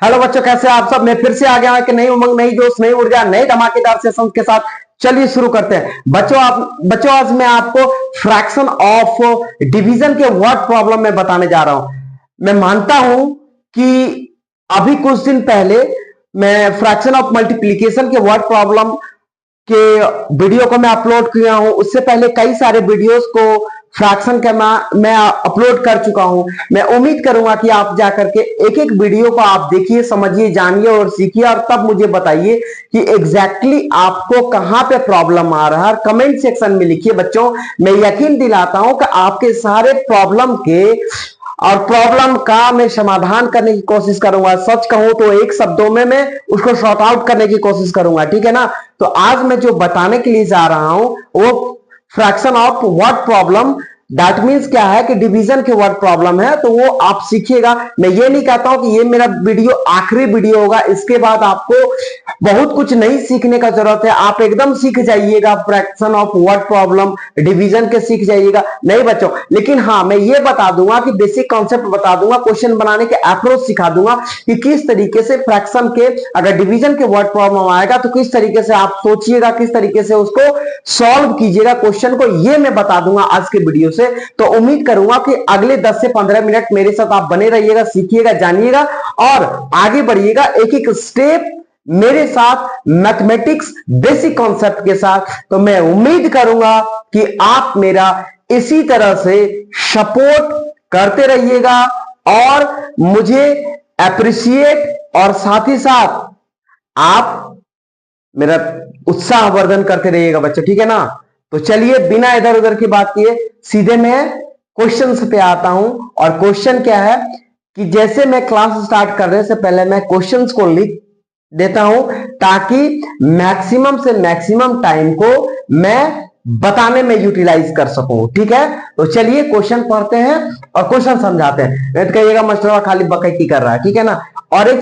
Hello बच्चों, कैसे आप सब। मैं फिर से आ गया हूं कि नई उमंग, नई जोश, नई ऊर्जा, नए धमाकेदार सेशंस के साथ। चलिए शुरू करते हैं बच्चों आज मैं आपको फ्रैक्शन ऑफ डिवीजन के वर्ड प्रॉब्लम में बताने जा रहा हूं। मैं मानता हूं कि अभी कुछ दिन पहले मैं फ्रैक्शन ऑफ मल्टीप्लीकेशन के वर्ड प्रॉब्लम के वीडियो को मैं अपलोड किया हूं। उससे पहले कई सारे वीडियोस को फ्रैक्शन का मैं अपलोड कर चुका हूं। मैं उम्मीद करूंगा कि आप जाकर के एक एक वीडियो को आप देखिए, समझिए, जानिए और सीखिए, और तब मुझे बताइए कि एग्जैक्टली आपको कहां पे प्रॉब्लम आ रहा है। कमेंट सेक्शन में लिखिए बच्चों। मैं यकीन दिलाता हूं कि आपके सारे प्रॉब्लम के और प्रॉब्लम का मैं समाधान करने की कोशिश करूंगा। सच कहूं तो एक शब्दों में मैं उसको शॉर्ट आउट करने की कोशिश करूंगा, ठीक है ना। तो आज मैं जो बताने के लिए जा रहा हूं वो fraction of word problem. That means क्या है कि डिवीजन के वर्ड प्रॉब्लम है, तो वो आप सीखिएगा। मैं ये नहीं कहता हूं कि ये मेरा वीडियो आखिरी वीडियो होगा, इसके बाद आपको बहुत कुछ नहीं सीखने का जरूरत है। आप एकदम सीख जाइएगा, fraction of word problem, division के सीख जाइएगा। नहीं बच्चों, लेकिन हाँ, मैं ये बता दूंगा कि बेसिक कॉन्सेप्ट बता दूंगा, क्वेश्चन बनाने के अप्रोच सिखा दूंगा कि किस तरीके से फ्रैक्शन के, अगर डिवीजन के वर्ड प्रॉब्लम आएगा तो किस तरीके से आप सोचिएगा, किस तरीके से उसको सॉल्व कीजिएगा क्वेश्चन को, ये मैं बता दूंगा आज के वीडियो से। तो उम्मीद करूंगा कि अगले 10 से 15 मिनट मेरे साथ आप बने रहिएगा, सीखिएगा, जानिएगा और आगे बढ़िएगा एक एक स्टेप मेरे साथ, मैथमेटिक्स बेसिक कॉन्सेप्ट के साथ। तो मैं उम्मीद करूंगा कि आप मेरा इसी तरह से सपोर्ट करते रहिएगा और मुझे अप्रिशिएट, और साथ ही साथ आप मेरा उत्साहवर्धन करते रहिएगा बच्चों, ठीक है ना। तो चलिए बिना इधर उधर की बात किए सीधे मैं क्वेश्चंस पे आता हूं। और क्वेश्चन क्या है कि जैसे मैं क्लास स्टार्ट करने से पहले मैं क्वेश्चंस को लिख देता हूं ताकि मैक्सिमम से मैक्सिमम टाइम को मैं बताने में यूटिलाइज कर सकूं, ठीक है। तो चलिए क्वेश्चन पढ़ते हैं और क्वेश्चन समझाते हैं। नहीं तो कहिएगा मास्टर खाली बकैती कर रहा है, ठीक है ना। और एक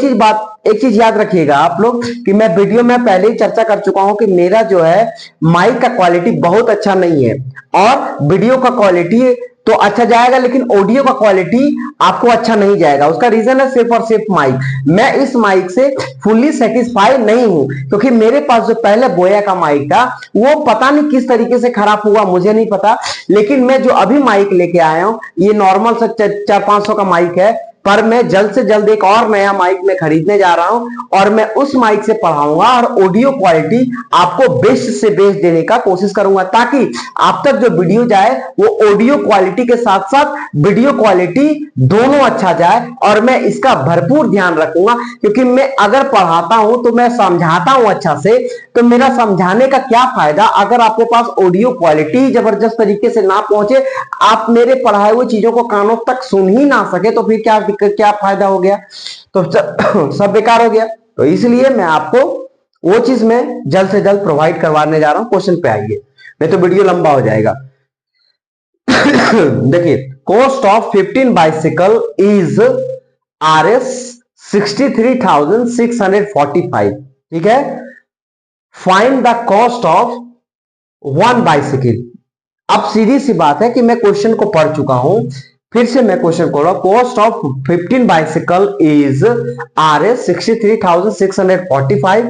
चीज याद रखिएगा आप लोग कि मैं वीडियो में पहले ही चर्चा कर चुका हूं कि मेरा जो है माइक का क्वालिटी बहुत अच्छा नहीं है, और वीडियो का क्वालिटी तो अच्छा जाएगा लेकिन ऑडियो का क्वालिटी आपको अच्छा नहीं जाएगा। उसका रीजन है सिर्फ और सिर्फ माइक। मैं इस माइक से फुल्ली सेटिस्फाई नहीं हूं, क्योंकि मेरे पास जो पहले बोया का माइक था वो पता नहीं किस तरीके से खराब हुआ, मुझे नहीं पता। लेकिन मैं जो अभी माइक लेके आया हूं ये नॉर्मल से 400-500 का माइक है, पर मैं जल्द से जल्द एक और नया माइक में खरीदने जा रहा हूं और मैं उस माइक से पढ़ाऊंगा और ऑडियो क्वालिटी आपको बेस्ट से बेस्ट देने का कोशिश करूंगा, ताकि आप तक जो वीडियो जाए वो ऑडियो क्वालिटी के साथ साथ वीडियो क्वालिटी दोनों अच्छा जाए। और मैं इसका भरपूर ध्यान रखूंगा, क्योंकि मैं अगर पढ़ाता हूं तो मैं समझाता हूं अच्छा से, तो मेरा समझाने का क्या फायदा अगर आपके पास ऑडियो क्वालिटी जबरदस्त तरीके से ना पहुंचे, आप मेरे पढ़ाए हुए चीजों को कानों तक सुन ही ना सके, तो फिर क्या फायदा हो गया। तो सब बेकार हो गया। तो इसलिए मैं आपको वो चीज में जल्द से जल्द प्रोवाइड करवाने जा रहा हूं। क्वेश्चन पे आइए, नहीं तो वीडियो लंबा हो जाएगा। देखिए, cost of 15 bicycle is RS 63,645, ठीक है। Find the cost of 1 bicycle. अब सीधी सी बात है कि मैं क्वेश्चन को पढ़ चुका हूं, फिर से मैं क्वेश्चन को cost of 15 bicycle is RS 63,645,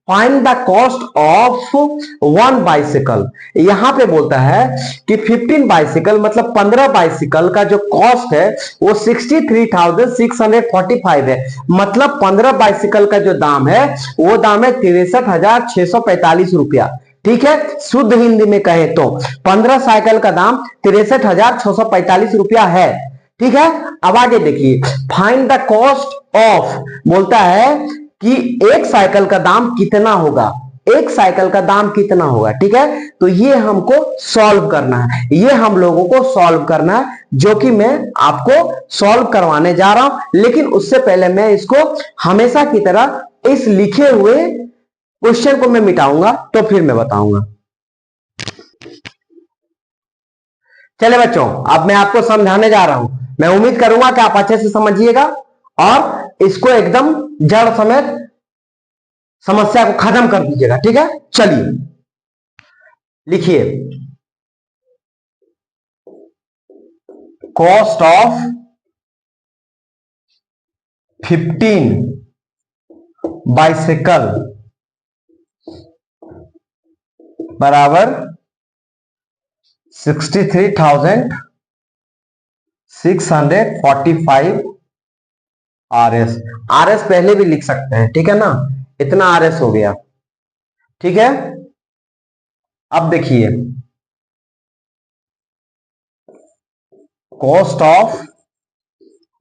find the cost of 1 bicycle. यहां पे बोलता है कि 15 बाइसिकल मतलब 15 बाइसिकल का जो कॉस्ट है वो 63,645 है। मतलब 15 बाइसिकल का जो दाम है वो दाम है 63,645 रुपया, ठीक है। शुद्ध हिंदी में कहें तो 15 साइकिल का दाम 63,645 रुपया है, ठीक है। अब आगे देखिए, फाइंड द कॉस्ट ऑफ, बोलता है कि एक साइकिल का दाम कितना होगा, एक साइकिल का दाम कितना होगा, ठीक है। तो ये हमको सॉल्व करना है, ये हम लोगों को सॉल्व करना है, जो कि मैं आपको सॉल्व करवाने जा रहा हूं। लेकिन उससे पहले मैं इसको हमेशा की तरह इस लिखे हुए क्वेश्चन को मैं मिटाऊंगा, तो फिर मैं बताऊंगा। चले बच्चों, अब मैं आपको समझाने जा रहा हूं। मैं उम्मीद करूंगा कि आप अच्छे से समझिएगा और इसको एकदम जड़ समेत समस्या को खत्म कर दीजिएगा, ठीक है। चलिए लिखिए, कॉस्ट ऑफ 15 बाइसिकल बराबर 63,645 RS। RS पहले भी लिख सकते हैं, ठीक है ना, इतना RS हो गया। ठीक है, अब देखिए cost of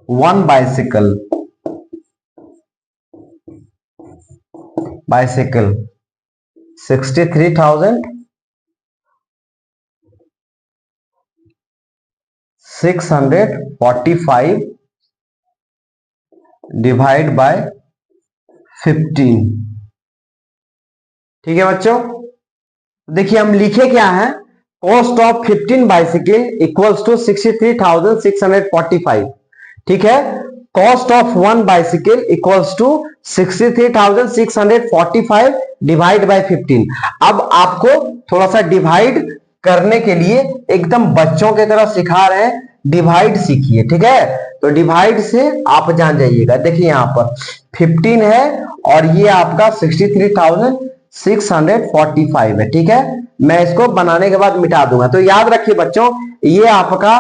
one bicycle, bicycle 63,645 divide by 15। ठीक है बच्चों, देखिए हम लिखे क्या है, cost of 15 bicycle equals to 63,645। ठीक है, cost of one bicycle equals to 63,645 divide by 15। अब आपको थोड़ा सा डिवाइड करने के लिए एकदम बच्चों की तरह सिखा रहे हैं, डिवाइड सीखिए। ठीक है, तो डिवाइड से आप जान जाइएगा। देखिए यहां पर 15 है और ये आपका 63,645 है। ठीक है, मैं इसको बनाने के बाद मिटा दूंगा। तो याद रखिए बच्चों, ये आपका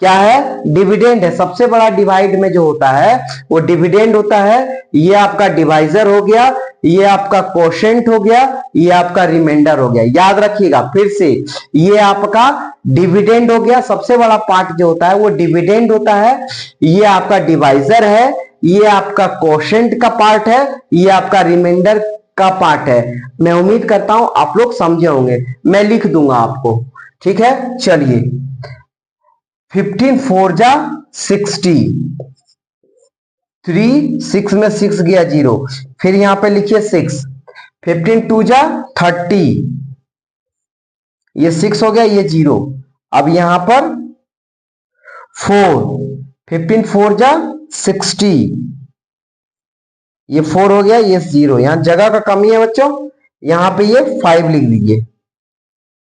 क्या है, डिविडेंड है। सबसे बड़ा डिवाइड में जो होता है वो डिविडेंड होता है। ये आपका डिवाइजर हो गया, ये आपका कोशेंट हो गया, ये आपका रिमाइंडर हो गया। याद रखिएगा फिर से, ये आपका डिविडेंड हो गया, सबसे बड़ा पार्ट जो होता है वो डिविडेंड होता है। ये आपका डिवाइजर है, ये आपका कोशेंट का पार्ट है, ये आपका रिमाइंडर का पार्ट है। मैं उम्मीद करता हूं आप लोग समझे होंगे, मैं लिख दूंगा आपको। ठीक है, चलिए 15 4 जा 60, 3 6 में 6 गया 0, फिर यहां पे लिखिए 6। 15 2 जा 30, ये 6 हो गया, ये 0। अब यहां पर 4, 15 4 जा 60, ये 4 हो गया, ये 0। यहां जगह का कमी है बच्चों, यहां पे ये 5 लिख दीजिए,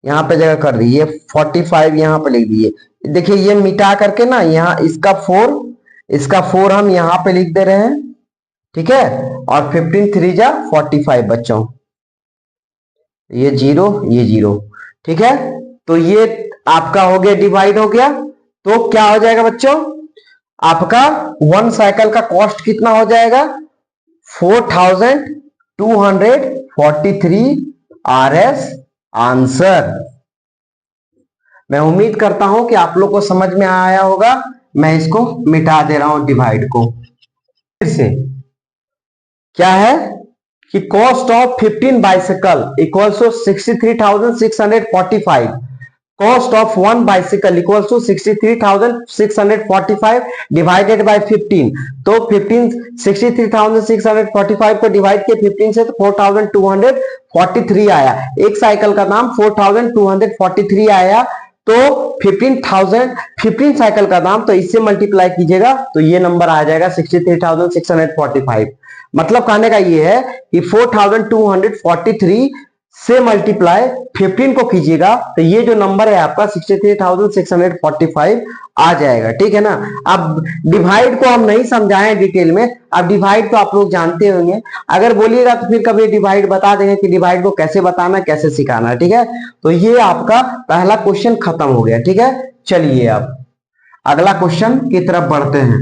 यहां पे जगह कर दीजिए 45, यहां पे लिख दीजिए। देखिए ये मिटा करके ना, यहां इसका 4, इसका 4 हम यहां पे लिख दे रहे हैं। ठीक है, और 15 3 जा 45 बच्चों, ये 0, ये 0। ठीक है, तो ये आपका हो गया, डिवाइड हो गया। तो क्या हो जाएगा बच्चों, आपका वन साइकिल का कॉस्ट कितना हो जाएगा, 4,243 RS आंसर। मैं उम्मीद करता हूं कि आप लोग को समझ में आया होगा। मैं इसको मिटा दे रहा हूं डिवाइड को फिर से। क्या है कि cost of 15 bicycle equals to 63,645, cost of one bicycle equals to 63,645 divided by 15। तो 15 63,645 को डिवाइड किया 15 से तो 4,243 आया। एक साइकिल का दाम 4,243 आया। तो 15 साइकिल का दाम, तो इससे मल्टीप्लाई कीजिएगा तो ये नंबर आ जाएगा 63,645। मतलब कहने का ये है कि 4,243 से मल्टीप्लाई 15 को कीजिएगा तो ये जो नंबर है आपका 63,645 आ जाएगा। ठीक है ना, अब डिवाइड को हम नहीं समझाएं डिटेल में, अब डिवाइड तो आप लोग जानते होंगे। अगर बोलिएगा तो फिर कभी डिवाइड बता देंगे कि डिवाइड को कैसे बताना, कैसे सिखाना। ठीक है, तो ये आपका पहला क्वेश्चन खत्म हो गया। ठीक है, चलिए अब अगला क्वेश्चन की तरफ बढ़ते हैं।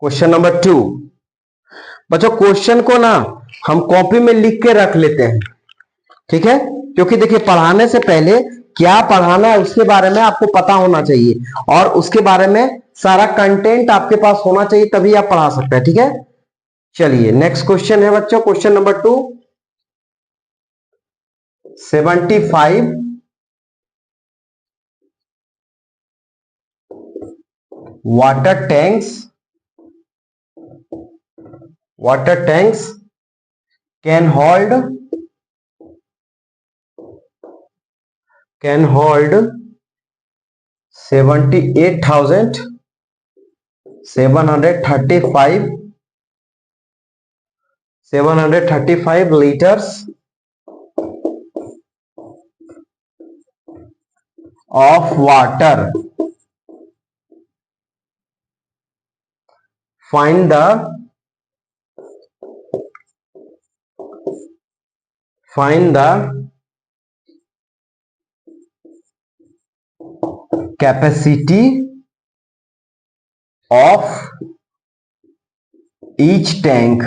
Question number 2। बच्चों क्वेश्चन को ना हम कॉपी में लिख के रख लेते हैं। ठीक है, क्योंकि देखिए पढ़ाने से पहले क्या पढ़ाना है उसके बारे में आपको पता होना चाहिए, और उसके बारे में सारा कंटेंट आपके पास होना चाहिए, तभी आप पढ़ा सकते हैं। ठीक है, चलिए नेक्स्ट क्वेश्चन है बच्चों, question number 2। 75 water tanks can hold 735 liters of water find the capacity of each tank.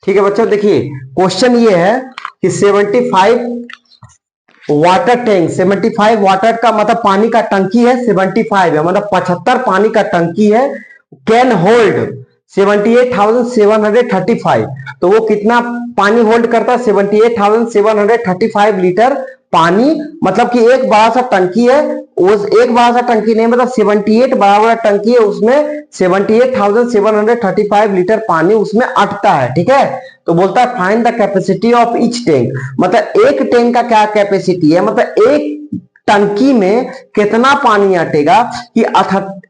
ठीक है बच्चों, देखिए क्वेश्चन ये है कि 75 वाटर टैंक, 75 वाटर का मतलब पानी का टंकी है, 75 है मतलब 75 पानी का टंकी है, कैन होल्ड 78,735। तो वो कितना पानी होल्ड करता है? 78,735 लीटर पानी। मतलब कि एक बड़ा सा टंकी है, उस एक बड़ा सा टंकी नहीं मतलब 78 बड़ा बड़ा टंकी है, उसमें 78,735 लीटर पानी उसमें अटता है। ठीक है, तो बोलता है find the capacity of each tank. मतलब एक टैंक का क्या कैपेसिटी है, मतलब एक टंकी में कितना पानी अटेगा कि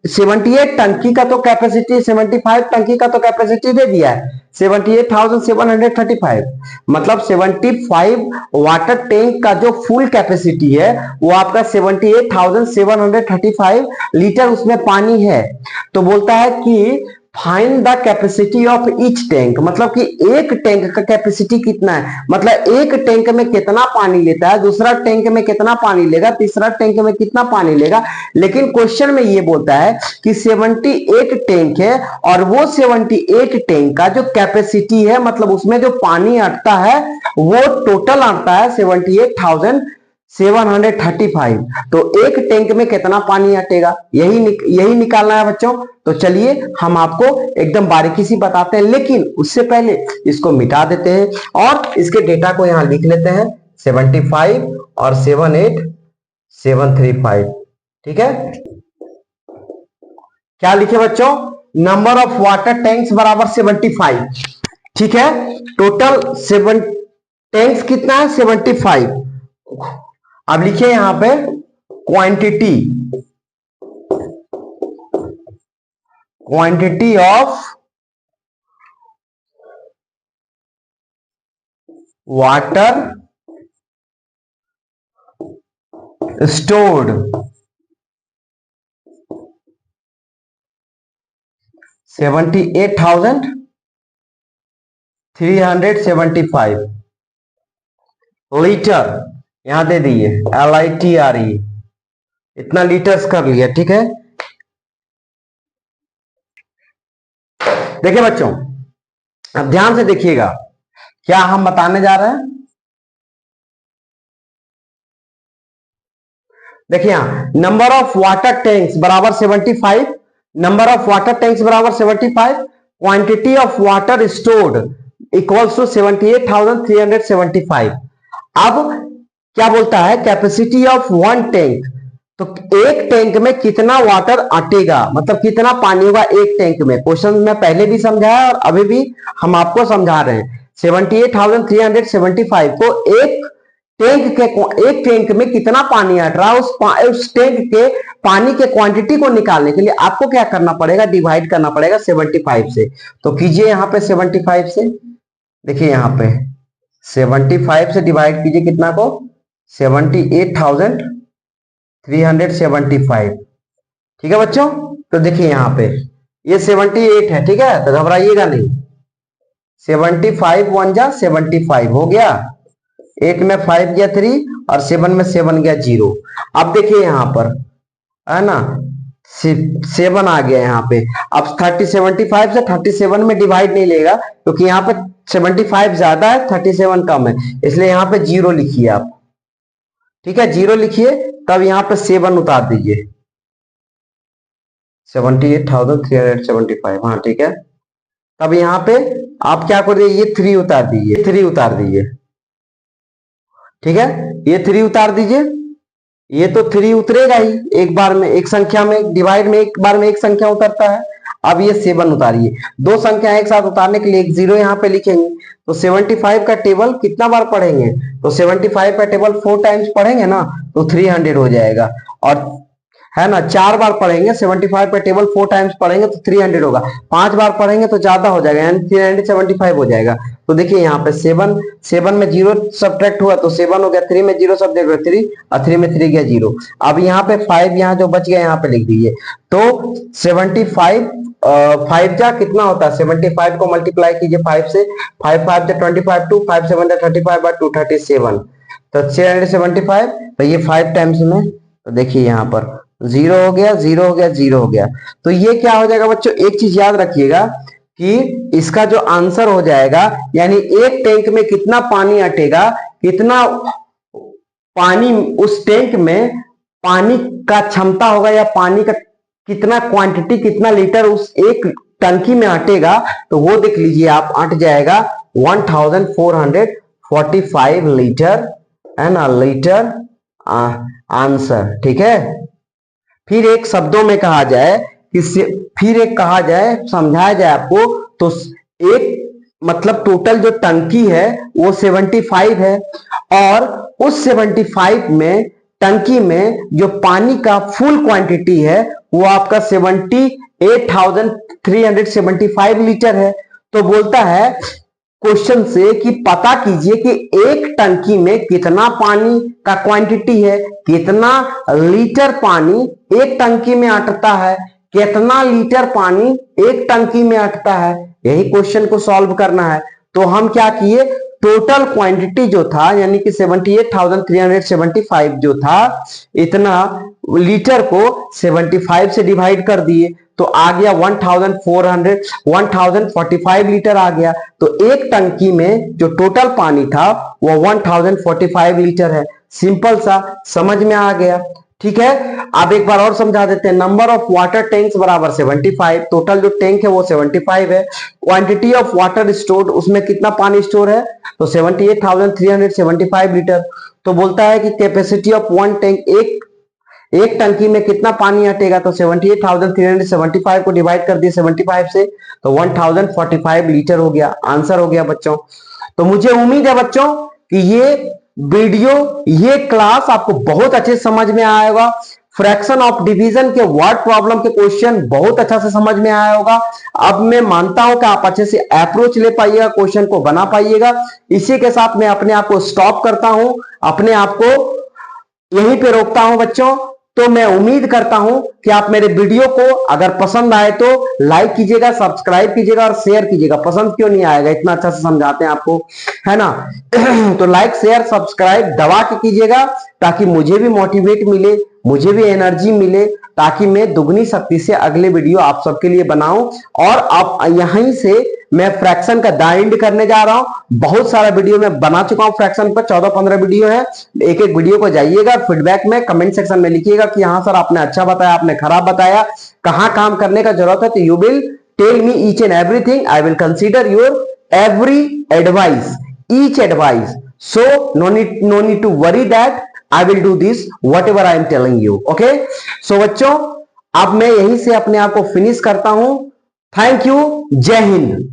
78 टंकी का तो कैपेसिटी, 75 टंकी का तो कैपेसिटी दे दिया है 78,735। मतलब 75 वाटर टैंक का जो फुल कैपेसिटी है वो आपका 78,735 लीटर उसमें पानी है। तो बोलता है कि find the capacity of each tank, मतलब कि एक टैंक का कैपेसिटी कितना है, मतलब एक टैंक में कितना पानी लेता है, दूसरा टैंक में कितना पानी लेगा, तीसरा टैंक में कितना पानी लेगा। लेकिन क्वेश्चन में ये बोलता है कि 78 टैंक है और वो 78 टैंक का जो कैपेसिटी है, मतलब उसमें जो पानी अटता है वो टोटल आता है 78,735। तो एक टैंक में कितना पानी अटेगा, यही निकालना है बच्चों। तो चलिए हम आपको एकदम बारीकी से बताते हैं, लेकिन उससे पहले इसको मिटा देते हैं और इसके डेटा को यहां लिख लेते हैं 75 और 78,735। ठीक है, क्या लिखे बच्चों? नंबर ऑफ वाटर टैंक्स बराबर 75। ठीक है, टोटल 7 टैंक्स कितना है? 75। अब लिखिए यहां पे quantity of water stored 78,375 litre, यहां दे दिए LITRE, इतना लीटर्स कर लिया। ठीक है, देखिए बच्चों अब ध्यान से देखिएगा क्या हम बताने जा रहे हैं। देखिए यहां नंबर ऑफ वाटर टैंक्स बराबर 75, नंबर ऑफ वाटर टैंक्स बराबर 75, quantity of water stored equals to 78,375। अब क्या बोलता है? कैपेसिटी ऑफ वन टैंक, तो एक टैंक में कितना वाटर अटेगा, मतलब कितना पानी होगा एक टैंक में। क्वेश्चन में पहले भी समझाया और अभी भी हम आपको समझा रहे हैं। 78,375 को एक टैंक में कितना पानी अट रहा है, उस टैंक के पानी के क्वांटिटी को निकालने के लिए आपको क्या करना पड़ेगा? डिवाइड करना पड़ेगा 75 से। तो कीजिए यहां पे 75 से, देखिए यहां पे 75 से डिवाइड कीजिए कितना को? 78,375। ठीक है बच्चों, तो देखिए यहां पे ये 78 है। ठीक है, तो घबराइएगा नहीं, 75 1 जा 75 हो गया, 8 में 5 गया 3 और 7 में 7 गया 0। अब देखिए यहां पर है ना 7 आ गया यहाँ पे। अब 75 से 37 में डिवाइड नहीं लेगा क्योंकि यहाँ पे 75 ज्यादा है 37 कम है, इसलिए यहाँ पे 0 लिखिए आप। ठीक है, 0 लिखिए, तब यहाँ पे 7 उतार दीजिए 78,375। हाँ ठीक है, तब यहाँ पे आप क्या करिए? ये 3 उतार दीजिए, 3 उतार दीजिए। ठीक है, ये 3 उतार दीजिए, ये तो 3 उतरेगा ही एक बार में, एक संख्या में डिवाइड में एक बार में एक संख्या उतरता है। अब ये 7 उतारिए, दो संख्या एक साथ उतारने के लिए एक 0 यहाँ पे लिखेंगे। तो 75 का टेबल कितना बार पढ़ेंगे? तो 75 का टेबल 4 टाइम्स पढ़ेंगे ना तो 300 हो जाएगा, और है ना 4 बार पढ़ेंगे 75 का टेबल 4 टाइम्स पढ़ेंगे तो 300 होगा, 5 बार पढ़ेंगे तो ज्यादा हो जाएगा यानी 375 हो जाएगा। तो देखिए यहाँ पे 7 में 0 सब्ट्रैक्ट हुआ तो 7 हो गया, 3 में 0 सब्ट्रैक्ट हुआ 3 और 3 में 3 गया 0। अब यहाँ पे 5 यहाँ जो बच गया यहाँ पे लिख दीजिए। तो 75 5 जा कितना होता है, 75 को मल्टीप्लाई कीजिए 5 से, 5 5 जा 25, 2 5 7 जा 35 बाय 2 37, तो 675। तो ये 5 टाइम्स में, तो देखिए यहाँ पर 0 हो गया 0 हो गया 0 हो गया। तो ये क्या हो जाएगा बच्चों, एक चीज याद रखिएगा कि इसका जो आंसर हो जाएगा, यानी एक टैंक में कितना पानी अटेगा, कितना पानी उस टैंक में पानी का क्षमता होगा, या पानी का कितना क्वांटिटी, कितना लीटर उस एक टंकी में अटेगा, तो वो देख लीजिए आप, अट जाएगा 1445 लीटर एंड लीटर आंसर। ठीक है, फिर एक शब्दों में कहा जाए, फिर एक कहा जाए, समझाया जाए आपको, तो एक मतलब टोटल जो टंकी है वो 75 है, और उस 75 में टंकी में जो पानी का फुल क्वांटिटी है वो आपका 78,375 लीटर है। तो बोलता है क्वेश्चन से कि पता कीजिए कि एक टंकी में कितना पानी का क्वांटिटी है, कितना लीटर पानी एक टंकी में अटता है, कितना लीटर पानी एक टंकी में अटता है। यही क्वेश्चन को सॉल्व करना है। तो हम क्या किए, टोटल क्वांटिटी जो था यानी कि 78,375 जो था, इतना लीटर को 75 से डिवाइड कर दिए, तो आ गया 1045 लीटर आ गया। तो एक टंकी में जो टोटल पानी था वो 1045 लीटर है। सिंपल सा, समझ में आ गया। ठीक है, अब एक बार और समझा देते हैं। नंबर ऑफ वाटर टैंक्स बराबर 75, टोटल जो टैंक है वो 75 है। क्वांटिटी ऑफ वाटर स्टोर्ड, उसमें कितना पानी स्टोर है, तो 78,375 लीटर। तो बोलता है कि कैपेसिटी ऑफ वन टैंक, एक टंकी में कितना पानी हटेगा, तो 78,375 को डिवाइड कर दिए 75 से, तो 1045 लीटर हो गया। आंसर हो गया बच्चों। तो मुझे उम्मीद है बच्चों कि ये वीडियो, ये क्लास आपको बहुत अच्छे समझ में आया होगा। फ्रैक्शन ऑफ डिवीजन के वर्ड प्रॉब्लम के क्वेश्चन बहुत अच्छा से समझ में आया होगा। अब मैं मानता हूं कि आप अच्छे से अप्रोच ले पाइएगा, क्वेश्चन को बना पाइएगा। इसी के साथ मैं अपने आप को स्टॉप करता हूं, अपने आप को यहीं पे रोकता हूं बच्चों। तो मैं उम्मीद करता हूं कि आप मेरे वीडियो को अगर पसंद आए तो लाइक कीजिएगा, सब्सक्राइब कीजिएगा और शेयर कीजिएगा। पसंद क्यों नहीं आएगा, इतना अच्छा से समझाते हैं आपको, है ना। तो लाइक शेयर सब्सक्राइब दबा के कीजिएगा, ताकि मुझे भी मोटिवेट मिले, मुझे भी एनर्जी मिले, ताकि मैं दुगनी शक्ति से अगले वीडियो आप सबके लिए बनाऊं। और अब यहीं से मैं फ्रैक्शन का दाइंड करने जा रहा हूं। बहुत सारा वीडियो मैं बना चुका हूं फ्रैक्शन पर, 14-15 वीडियो है। एक एक वीडियो को जाइएगा, फीडबैक में कमेंट सेक्शन में लिखिएगा कि हाँ सर आपने अच्छा बताया, आपने खराब बताया, कहां काम करने का जरूरत है। तो you will tell me each and everything, I will consider your every advice, each advice. So no need to worry that I will do this whatever I am telling you. Okay? So बच्चों, अब मैं यहीं से अपने आप को finish करता हूं। थैंक यू, जय हिंद।